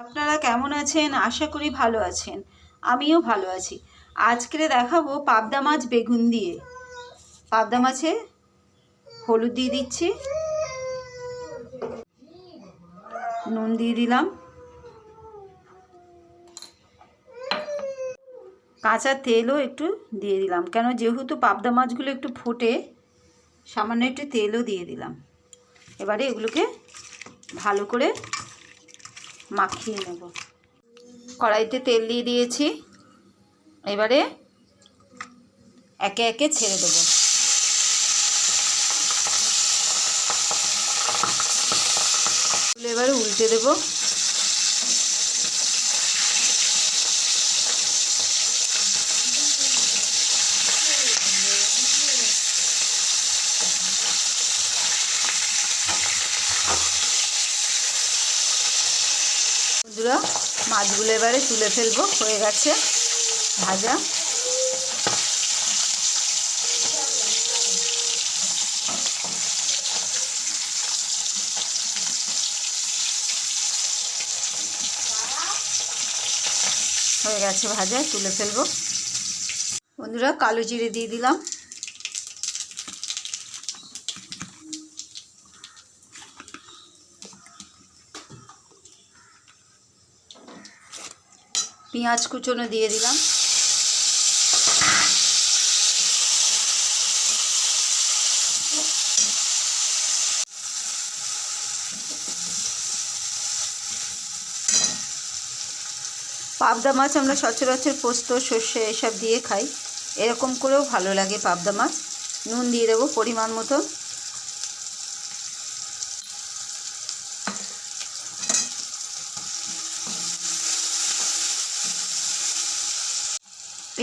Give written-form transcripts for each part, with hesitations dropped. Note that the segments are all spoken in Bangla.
আপনারা কেমন আছেন? আশা করি ভালো আছেন। আমিও ভালো আছি। আজকে দেখাবো পাবদা মাছ বেগুন দিয়ে। পাবদা মাছে হলুদ দিয়ে দিচ্ছি, নুন দিয়ে দিলাম, কাঁচা তেলও একটু দিয়ে দিলাম, কেন যেহেতু পাবদা মাছগুলো একটু ফোটে, সামান্য একটু তেলও দিয়ে দিলাম। এবারে এগুলোকে ভালো করে মাখিয়ে নেব। কড়াইতে তেল দিয়ে দিয়েছি, এবারে একে একে ছেড়ে দেবো। এবারে উল্টে দেব। বন্ধুরা, মাছগুলো এবারে তুলে ফেলবো, হয়ে গেছে ভাজা। হয়ে গেছে ভাজা, তুলে ফেলবো। বন্ধুরা, কালো জিরে দিয়ে দিলাম, পেঁয়াজ কুচনো দিয়ে দিলাম, পাবদা মাছ আমরা সচরাচর পোস্ত, সর্ষে এসব দিয়ে খাই, এরকম করেও ভালো লাগে পাবদা মাছ। নুন দিয়ে দেবো পরিমাণ মতো।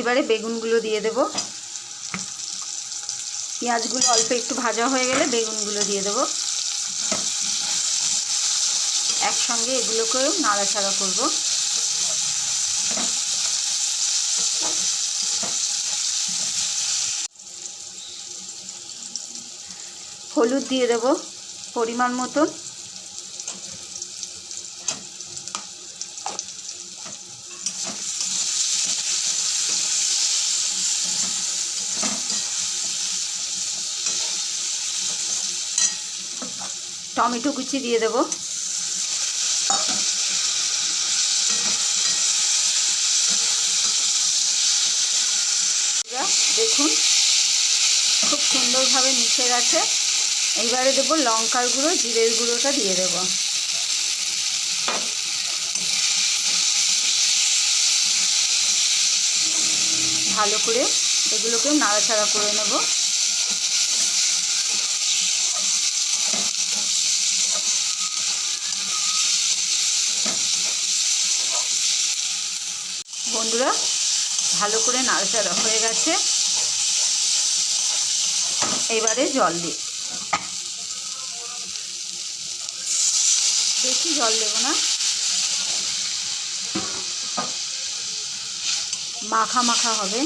এবারে বেগুনগুলো দিয়ে দেব। পেঁয়াজগুলো অল্প একটু ভাজা হয়ে গেলে বেগুনগুলো দিয়ে দেব। একসঙ্গে এগুলোকেও নাড়াচাড়া করব। হলুদ দিয়ে দেব পরিমাণ মতন। টমেটো কুচি দিয়ে দেব। দেখুন খুব সুন্দরভাবে মিশে গেছে। এইবারে দেব লঙ্কার গুঁড়ো, জিরের গুঁড়োটা দিয়ে দেব। ভালো করে এগুলোকে নাড়াচাড়া করে নেব। বন্ধুরা, ভালো করে নাড়াচাড়া হয়ে গেছে। এবারে জল দিই, বেশি জল দেব না, মাখা মাখা হবে।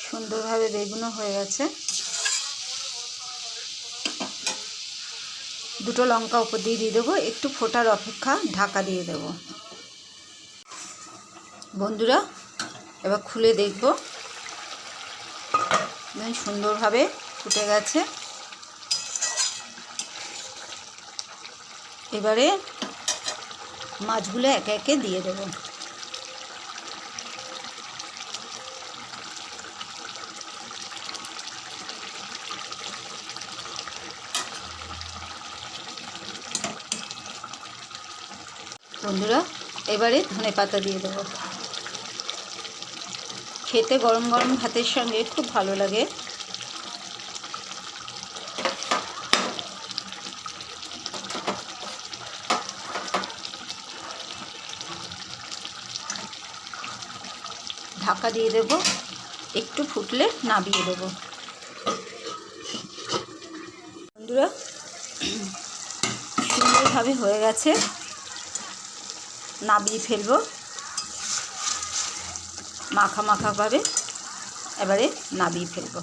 সুন্দরভাবে বেগুনও হয়ে গেছে। দুটো লঙ্কা উপর দিয়ে দেবো, একটু ফোটার অপেক্ষা, ঢাকা দিয়ে দেব। বন্ধুরা, এবার খুলে দেখব, সুন্দরভাবে ফুটে গেছে। এবারে মাছগুলো একে একে দিয়ে দেব। বন্ধুরা, এবারে ধনেপাতা দিয়ে দেব। খেতে গরম গরম ভাতের সঙ্গে খুব ভালো লাগে। ঢাকা দিয়ে দেব, একটু ফুটলে নামিয়ে দেব। বন্ধুরা, সুন্দরভাবে হয়ে গেছে, নামিয়ে ফেলবো। মাখা মাখাভাবে এবারে নামিয়ে ফেলবো।